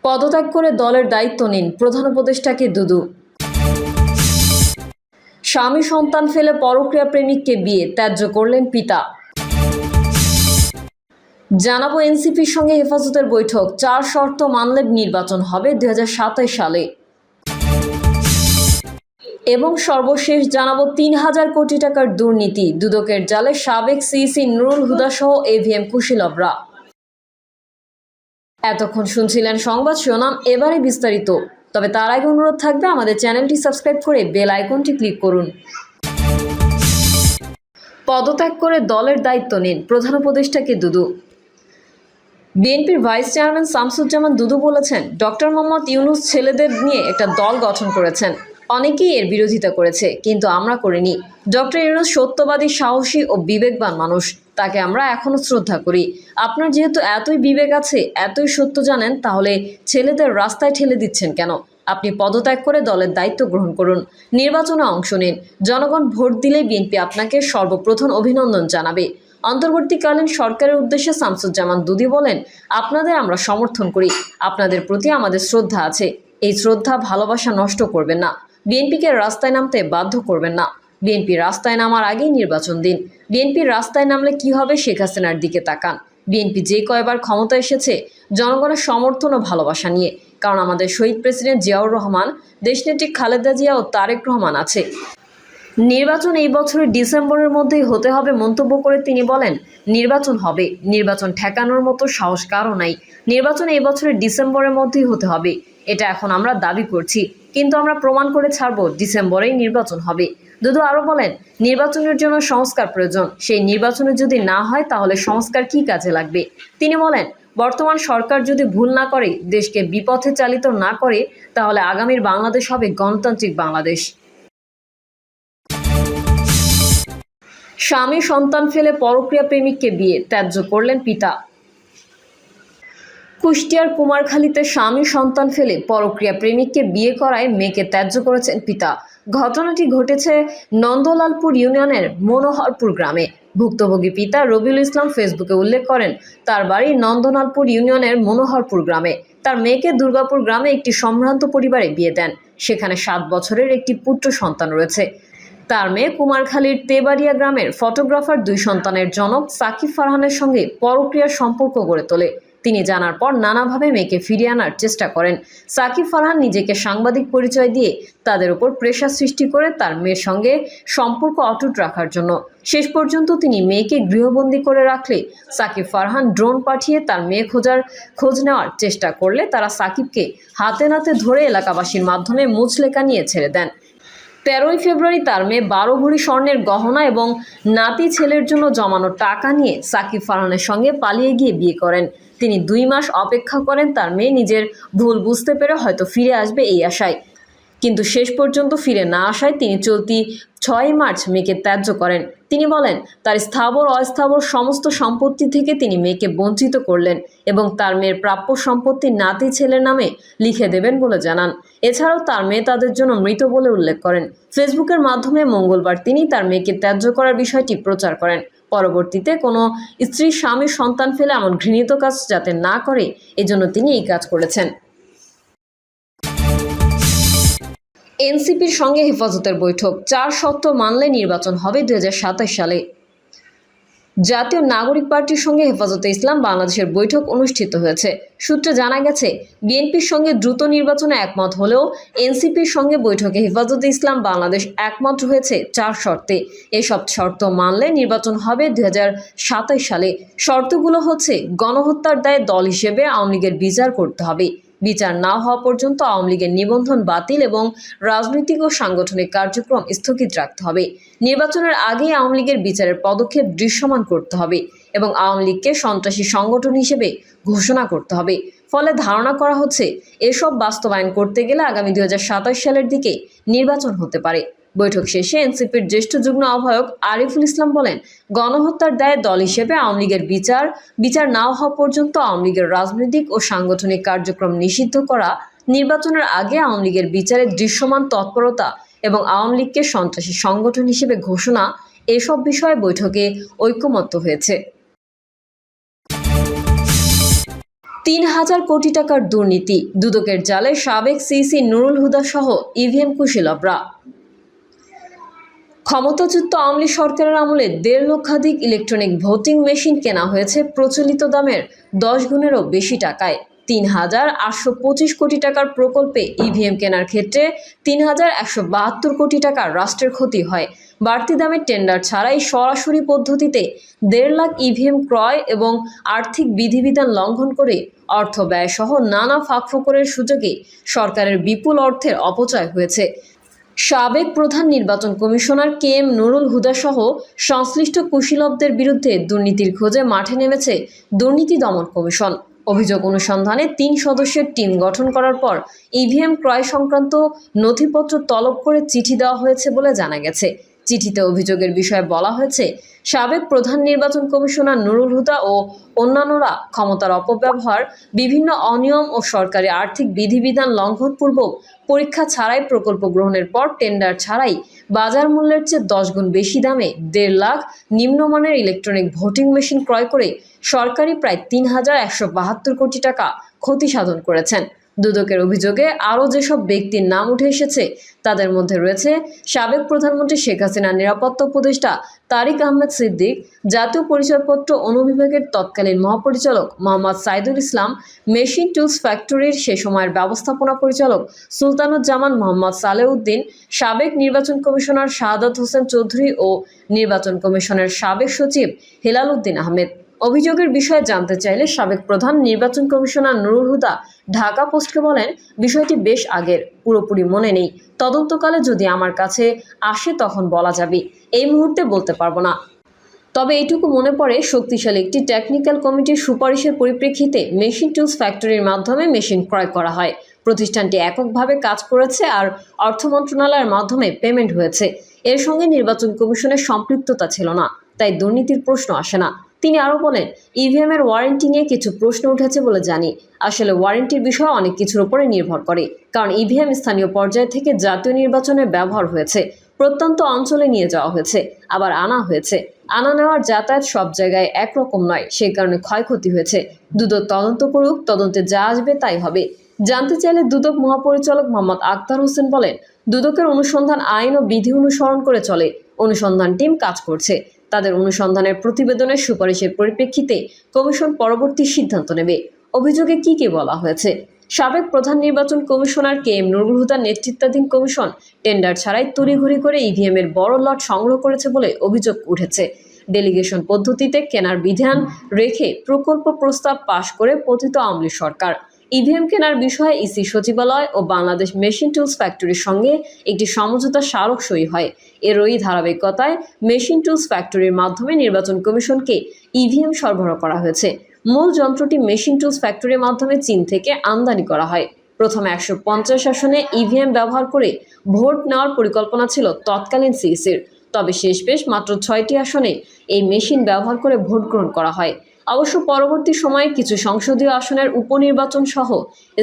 পদত্যাগ করে দলের দায়িত্ব নিন প্রধান উপদেষ্টাকে দুদু। স্বামী সন্তান ফেলে পরক্রিয়া প্রেমিককে বিয়ে ত্যায্য করলেন পিতা। জানাবো এনসিপির সঙ্গে হেফাজতের বৈঠক, 4 শর্ত মানলে নির্বাচন হবে 2027 সালে। এবং সর্বশেষ জানাবো 3000 কোটি টাকার দুর্নীতি, দুদকের জালে সাবেক সিইসি নুরুল হুদা সহ এভিএম কুশীলবরা। এতক্ষণ শুনছিলেন সংবাদ শিরোনাম, এবারে বিস্তারিত। তবে তার আগে অনুরোধ থাকবে আমাদের চ্যানেলটি সাবস্ক্রাইব করে বেল আইকনটি ক্লিক করুন। পদত্যাগ করে দলের দায়িত্ব নিন প্রধান উপদেষ্টাকে দুদু। বিএনপির ভাইস চেয়ারম্যান শামসুজ্জামান দুদু বলেছেন, ডক্টর মোহাম্মদ ইউনূস ছেলেদের নিয়ে একটা দল গঠন করেছেন। অনেকেই এর বিরোধিতা করেছে, কিন্তু আমরা করিনি। ডক্টর ইউনূস সত্যবাদী, সাহসী ও বিবেকবান মানুষ। তাকে আমরা এখনো শ্রদ্ধা করি। আপনার যেহেতু এতই বিবেক আছে, এতই সত্য জানেন, তাহলে ছেলেদের রাস্তায় ঠেলে দিচ্ছেন কেন? আপনি পদত্যাগ করে দলের দায়িত্ব গ্রহণ করুন, নির্বাচনে অংশ নিন। জনগণ ভোট দিলেই বিএনপি আপনাকে সর্বপ্রথম অভিনন্দন জানাবে। অন্তর্বর্তীকালীন সরকারের উদ্দেশ্যে শামসুজ্জামান দুদু বলেন, আপনাদের আমরা সমর্থন করি। আপনাদের প্রতি আমাদের শ্রদ্ধা আছে। এই শ্রদ্ধা, ভালোবাসা নষ্ট করবেন না। বিএনপিকে রাস্তায় নামতে বাধ্য করবেন না। বিএনপি রাস্তায় নামার আগেই নির্বাচন দিন। বিএনপির রাস্তায় নামলে কি হবে, শেখ হাসিনার দিকে তাকান। বিএনপি যে কয়বার ক্ষমতা এসেছে জনগণের সমর্থন ও ভালোবাসা নিয়ে, কারণ আমাদের শহীদ প্রেসিডেন্ট জিয়াউর রহমান, দেশনেত্রী খালেদা জিয়া ও তারেক রহমান আছে। নির্বাচন এই বছরের ডিসেম্বরের মধ্যেই হতে হবে মন্তব্য করে তিনি বলেন, নির্বাচন হবে, নির্বাচন ঠেকানোর মতো সাহস কারও নাই। নির্বাচন এই বছরের ডিসেম্বরের মধ্যেই হতে হবে, এটা এখন আমরা দাবি করছি, কিন্তু আমরা প্রমাণ করে ছাড়ব ডিসেম্বরেই নির্বাচন হবে। দুদু আরও বলেন, নির্বাচনের জন্য সংস্কার প্রয়োজন। সেই নির্বাচনে যদি না হয় তাহলে সংস্কার কি কাজে লাগবে? তিনি বলেন, বর্তমান সরকার যদি ভুল না করে, দেশকে বিপথে চালিত না করে, তাহলে আগামীর বাংলাদেশ হবে গণতান্ত্রিক বাংলাদেশ। স্বামী সন্তান ফেলে পরক্রিয়া প্রেমিককে বিয়ে ত্যায্য করলেন পিতা। কুষ্টিয়ার কুমারখালীতে স্বামী সন্তান ফেলে পরক্রিয়া প্রেমিককে বিয়ে করায় মেয়েকে ত্যায্য করেছেন পিতা। ঘটনাটি ঘটেছে নন্দলালপুর ইউনিয়নের মনোহরপুর গ্রামে। ভুক্তভোগী পিতা রবিউল ইসলাম ফেসবুকে উল্লেখ করেন, তার বাড়ি নন্দলালপুর ইউনিয়নের মনোহরপুর গ্রামে। তার মেয়েকে দুর্গাপুর গ্রামে একটি সম্ভ্রান্ত পরিবারে বিয়ে দেন। সেখানে 7 বছরের একটি পুত্র সন্তান রয়েছে। তার মেয়ে কুমারখালীর তেবাড়িয়া গ্রামের ফটোগ্রাফার 2 সন্তানের জনক সাকিব ফারহানের সঙ্গে পরক্রিয়ার সম্পর্ক গড়ে তোলে। তিনি জানার পর নানাভাবে মেয়েকে ফিরিয়ে আনার চেষ্টা করেন। সাকিব ফারহান নিজেকে সাংবাদিক পরিচয় দিয়ে তাদের উপর প্রেশার সৃষ্টি করে তার মেয়ের সঙ্গে সম্পর্ক অটুট রাখার জন্য। শেষ পর্যন্ত তিনি মেয়েকে গৃহবন্দী করে রাখলে সাকিব ফারহান ড্রোন পাঠিয়ে তার মেয়ে খোঁজ নেওয়ার চেষ্টা করলে তারা সাকিবকে হাতে নাতে ধরে এলাকাবাসীর মাধ্যমে মুচলেকা নিয়ে ছেড়ে দেন। 13ই ফেব্রুয়ারি তার মেয়ে 12 ভরি স্বর্ণের গহনা এবং নাতি ছেলের জন্য জমানো টাকা নিয়ে সাকিব ফারহানের সঙ্গে পালিয়ে গিয়ে বিয়ে করেন। তিনি 2 মাস অপেক্ষা করেন তার মেয়ে নিজের ভুল বুঝতে পেরে হয়তো ফিরে আসবে এই আশায়, কিন্তু শেষ পর্যন্ত ফিরে না আসায় তিনি চলতি 6 মার্চ মেয়েকে ত্যায্য করেন। তিনি বলেন, তার স্থাবর অস্থাবর সমস্ত সম্পত্তি থেকে তিনি মেয়েকে বঞ্চিত করলেন এবং তার মেয়ের প্রাপ্য সম্পত্তি নাতি ছেলের নামে লিখে দেবেন বলে জানান। এছাড়াও তার মেয়ে তাদের জন্য মৃত বলে উল্লেখ করেন। ফেসবুকের মাধ্যমে মঙ্গলবার তিনি তার মেয়েকে ত্যায্য করার বিষয়টি প্রচার করেন। পরবর্তীতে কোনো স্ত্রী স্বামীর সন্তান ফেলে এমন ঘৃণিত কাজ যাতে না করে, এজন্য তিনি এই কাজ করেছেন। এনসিপির সঙ্গে হেফাজতের বৈঠক, 4 শর্ত মানলে নির্বাচন হবে 2027 সালে। জাতীয় নাগরিক পার্টির সঙ্গে হেফাজতে ইসলাম বাংলাদেশের বৈঠক অনুষ্ঠিত হয়েছে। সূত্রে জানা গেছে, বিএনপির সঙ্গে দ্রুত নির্বাচনে একমত হলেও এনসিপির সঙ্গে বৈঠকে হেফাজতে ইসলাম বাংলাদেশ একমত হয়েছে 4 শর্তে। এসব শর্ত মানলে নির্বাচন হবে 2027 সালে। শর্তগুলো হচ্ছে, গণহত্যার দায়ে দল হিসেবে আওয়ামী লীগের বিচার করতে হবে। বিচার না হওয়া পর্যন্ত আওয়ামী লীগের নিবন্ধন বাতিল এবং রাজনৈতিক ও সাংগঠনিক কার্যক্রম স্থগিত রাখতে হবে। নির্বাচনের আগেই আওয়ামী লীগের বিচারের পদক্ষেপ দৃশ্যমান করতে হবে এবং আওয়ামী লীগকে সন্ত্রাসী সংগঠন হিসেবে ঘোষণা করতে হবে। ফলে ধারণা করা হচ্ছে, এসব বাস্তবায়ন করতে গেলে আগামী 2027 সালের দিকে নির্বাচন হতে পারে। বৈঠক শেষে এনসিপির জ্যেষ্ঠ যুগ্ম আহ্বায়ক আরিফুল ইসলাম বলেন, গণহত্যার দায়ে দল হিসেবে আওয়ামী লীগের বিচার না হওয়া পর্যন্ত আওয়ামী লীগের রাজনৈতিক ও সাংগঠনিক কার্যক্রম নিষিদ্ধ করা, নির্বাচনের আগে আওয়ামী লীগের বিচারের দৃশ্যমান তৎপরতা এবং আওয়ামী লীগকে সন্ত্রাসী সংগঠন হিসেবে ঘোষণা, এসব বিষয়ে বৈঠকে ঐকমত্য হয়েছে। ৩,০০০ কোটি টাকার দুর্নীতি, দুদকের জালে সাবেক সিইসি নুরুল হুদা সহ ইভিএম কুশীলবরা। ক্ষমতাচ্যুত আওয়ামী লীগ সরকারের আমলে ১.৫ লক্ষাধিক ইলেকট্রনিক ভোটিং মেশিন কেনা হয়েছে প্রচলিত দামের ১০ গুণেরও বেশি টাকায়। ৩,৮২৫ কোটি টাকার প্রকল্পে ইভিএম কেনার ক্ষেত্রে ৩,১৭২ কোটি টাকার রাষ্ট্রের ক্ষতি হয়। বাড়তি দামের টেন্ডার ছাড়াই সরাসরি পদ্ধতিতে ১.৫ লাখ ইভিএম ক্রয় এবং আর্থিক বিধিবিধান লঙ্ঘন করে অর্থ ব্যয় সহ নানা ফাঁকফোকরের সুযোগে সরকারের বিপুল অর্থের অপচয় হয়েছে। সাবেক প্রধান নির্বাচন কমিশনার KM নুরুল হুদা সহ সংশ্লিষ্ট কুশীলবদের বিরুদ্ধে দুর্নীতির খোঁজে মাঠে নেমেছে দুর্নীতি দমন কমিশন। অভিযোগ অনুসন্ধানে ৩ সদস্যের টিম গঠন করার পর ইভিএম ক্রয় সংক্রান্ত নথিপত্র তলব করে চিঠি দেওয়া হয়েছে বলে জানা গেছে। চিঠিতে অভিযোগের বিষয়ে বলা হয়েছে, সাবেক প্রধান নির্বাচন কমিশনার নুরুল হুদা ও অন্যান্যরা ক্ষমতার অপব্যবহার, বিভিন্ন অনিয়ম ও সরকারি আর্থিক বিধিবিধান লঙ্ঘনপূর্বক পরীক্ষা ছাড়াই প্রকল্প গ্রহণের পর টেন্ডার ছাড়াই বাজার মূল্যের চেয়ে ১০ গুণ বেশি দামে ১.৫ লাখ নিম্নমানের ইলেকট্রনিক ভোটিং মেশিন ক্রয় করে সরকারি প্রায় ৩,১৭২ কোটি টাকা ক্ষতি সাধন করেছেন। দুদকের অভিযোগে আরও যেসব ব্যক্তির নাম উঠে এসেছে তাদের মধ্যে রয়েছে সাবেক প্রধানমন্ত্রী শেখ হাসিনার নিরাপত্তা উপদেষ্টা তারিক আহমেদ সিদ্দিক, জাতীয় পরিচয়পত্র অনুবিভাগের তৎকালীন মহাপরিচালক মোহাম্মদ সাইদুল ইসলাম, মেশিন টুলস ফ্যাক্টরির সে সময়ের ব্যবস্থাপনা পরিচালক সুলতানুজ্জামান মোহাম্মদ সালেউদ্দিন, সাবেক নির্বাচন কমিশনার শাহাদাত হোসেন চৌধুরী ও নির্বাচন কমিশনের সাবেক সচিব হেলাল উদ্দিন আহমেদ। অভিযোগের বিষয়ে জানতে চাইলে সাবেক প্রধান নির্বাচন কমিশনার নুরুল হুদা ঢাকা পোস্টকে বলেন, বিষয়টি বেশ আগের, পুরোপুরি মনে নেই, তদন্তকালে যদি আমার কাছে আসে তখন বলা যাবে, এই মুহূর্তে বলতে পারবো না। তবে এইটুকু মনে পড়ে, শক্তিশালী একটি টেকনিক্যাল কমিটির সুপারিশের পরিপ্রেক্ষিতে মেশিন টুলস ফ্যাক্টরির মাধ্যমে মেশিন ক্রয় করা হয়। প্রতিষ্ঠানটি এককভাবে কাজ করেছে আর অর্থ মন্ত্রণালয়ের মাধ্যমে পেমেন্ট হয়েছে। এর সঙ্গে নির্বাচন কমিশনের সম্পৃক্ততা ছিল না, তাই দুর্নীতির প্রশ্ন আসে না। তিনি আরও বলেন, ইভিএম এর ওয়ারেন্টি নিয়ে কিছু প্রশ্ন উঠেছে বলে জানি। আসলে ওয়ারেন্টির বিষয় অনেক কিছুর উপরে নির্ভর করে, কারণ ইভিএম স্থানীয় পর্যায় থেকে জাতীয় নির্বাচনে ব্যবহার হয়েছে, প্রত্যন্ত অঞ্চলে নিয়ে যাওয়া হয়েছে, আবার আনা হয়েছে। আনা নেওয়ার যাতায়াত সব জায়গায় একরকম নয়, সেই কারণে ক্ষয়ক্ষতি হয়েছে। দুদক তদন্ত করুক, তদন্তে যা আসবে তাই হবে। জানতে চাইলে দুদক মহাপরিচালক মোহাম্মদ আক্তার হোসেন বলেন, দুদকের অনুসন্ধান আইন ও বিধি অনুসরণ করে চলে। অনুসন্ধান টিম কাজ করছে। তাদের অনুসন্ধানের প্রতিবেদনের সুপারিশের পরিপ্রেক্ষিতে কমিশন পরবর্তী সিদ্ধান্ত নেবে। অভিযোগে কি কি বলা হয়েছে? সাবেক প্রধান নির্বাচন কমিশনার KM নুরুল হুদার নেতৃত্বাধীন কমিশন টেন্ডার ছাড়াই তড়িঘড়ি করে ইভিএম এর বড় লট সংগ্রহ করেছে বলে অভিযোগ উঠেছে। ডেলিগেশন পদ্ধতিতে কেনার বিধান রেখে প্রকল্প প্রস্তাব পাশ করে পতিত আওয়ামী লীগ সরকার। ইভিএম কেনার বিষয়ে ইসি সচিবালয় ও বাংলাদেশ মেশিন টুলস ফ্যাক্টরির সঙ্গে একটি সমঝোতা স্মারক সই হয়। এরই ধারাবাহিকতায় মেশিন টুলস ফ্যাক্টরির মাধ্যমে নির্বাচন কমিশনকে ইভিএম সরবরাহ করা হয়েছে। মূল যন্ত্রটি মেশিন টুলস ফ্যাক্টরির মাধ্যমে চীন থেকে আমদানি করা হয়। প্রথমে ১৫০ আসনে ইভিএম ব্যবহার করে ভোট নেওয়ার পরিকল্পনা ছিল তৎকালীন সিইসির। তবে শেষমেশ মাত্র ৬টি আসনে এই মেশিন ব্যবহার করে ভোট গ্রহণ করা হয়। অবশ্য পরবর্তী সময়ে কিছু সংসদীয় আসনের উপনির্বাচন সহ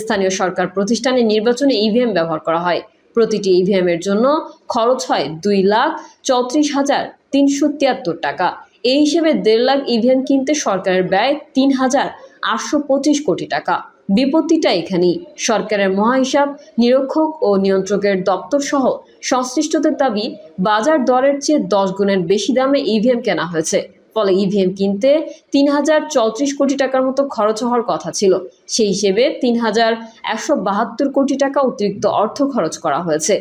স্থানীয় সরকার প্রতিষ্ঠানের নির্বাচনে ইভিএম ব্যবহার করা হয়। প্রতিটি ইভিএম এর জন্য খরচ হয় ২,৩৬,৩৭৩ টাকা। এই হিসেবে ১.৫ লাখ ইভিএম কিনতে সরকারের ব্যয় ৩,৮২৫ কোটি টাকা। বিপত্তিটা এখানেই। সরকারের মহাহিসাব নিরীক্ষক ও নিয়ন্ত্রকের দপ্তর সহ সংশ্লিষ্টদের দাবি, বাজার দরের চেয়ে ১০ গুণের বেশি দামে ইভিএম কেনা হয়েছে। ফলে ইভিএম কিনতে ৩,০৩৪ কোটি টাকার মতো খরচ হওয়ার কথা ছিল। সেই হিসেবে ৩,১৭২ কোটি টাকা অতিরিক্ত অর্থ খরচ করা হয়েছে।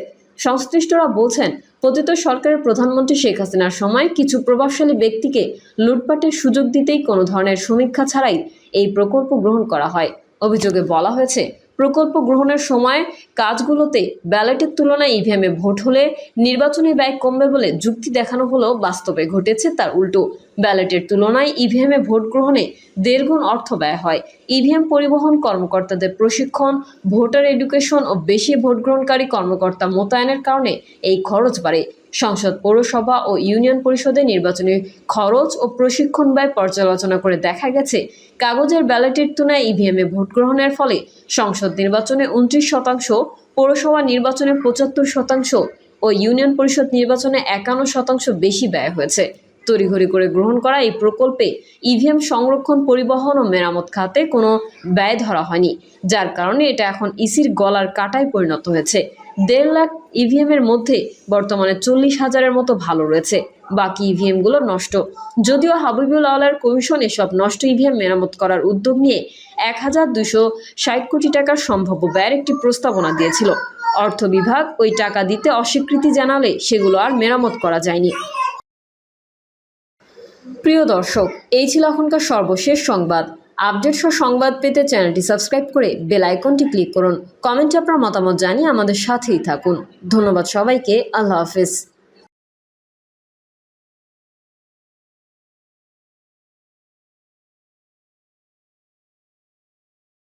সংশ্লিষ্টরা বলছেন, পতিত সরকারের প্রধানমন্ত্রী শেখ হাসিনার সময় কিছু প্রভাবশালী ব্যক্তিকে লুটপাটের সুযোগ দিতেই কোনো ধরনের সমীক্ষা ছাড়াই এই প্রকল্প গ্রহণ করা হয়। অভিযোগে বলা হয়েছে, প্রকল্প গ্রহণের সময় কাজগুলোতে ব্যালটের তুলনায় ইভিএমে ভোট হলে নির্বাচনী ব্যয় কমবে বলে যুক্তি দেখানো হলেও বাস্তবে ঘটেছে তার উল্টো। ব্যালটের তুলনায় ইভিএমে ভোট গ্রহণে ১.৫ গুণ অর্থ ব্যয় হয়। ইভিএম পরিবহন কর্মকর্তাদের প্রশিক্ষণ, ভোটার এডুকেশন ও বেশি ভোট গ্রহণকারী কর্মকর্তা মোতায়েনের কারণে এই খরচ বাড়ে। সংসদ, পৌরসভা ও ইউনিয়ন পরিষদের নির্বাচনী খরচ ও প্রশিক্ষণ ব্যয় পর্যালোচনা করে দেখা গেছে, কাগজের ব্যালটের তুলনায় ইভিএমে ভোট গ্রহণের ফলে সংসদ নির্বাচনে ২৯%, পৌরসভা নির্বাচনে ৭৫% ও ইউনিয়ন পরিষদ নির্বাচনে ৫১% বেশি ব্যয় হয়েছে। তড়িঘড়ি করে গ্রহণ করা এই প্রকল্পে ইভিএম সংরক্ষণ, পরিবহন ও মেরামত খাতে কোনো ব্যয় ধরা হয়নি, যার কারণে এটা এখন ইসির গলার কাটায় পরিণত হয়েছে। 1.5 লাখ ইভিএম এর মধ্যে বর্তমানে 40,000-এর মতো ভালো রয়েছে, বাকি ইভিএম গুলো নষ্ট। যদিও হাবিবুল আওয়ালের কমিশন এসব নষ্ট ইভিএম মেরামত করার উদ্যোগ নিয়ে 1,260 কোটি টাকার সম্ভাব্য ব্যয়ের একটি প্রস্তাবনা দিয়েছিল। অর্থ বিভাগ ওই টাকা দিতে অস্বীকৃতি জানালে সেগুলো আর মেরামত করা যায়নি। প্রিয় দর্শক, এই ছিল এখনকার সর্বশেষ সংবাদ। আপডেট সহ সংবাদ পেতে চ্যানেলটি সাবস্ক্রাইব করে বেল আইকনটি ক্লিক করুন। কমেন্টে আপনার মতামত জানিয়ে আমাদের সাথেই থাকুন। ধন্যবাদ সবাইকে। আল্লাহ হাফেজ।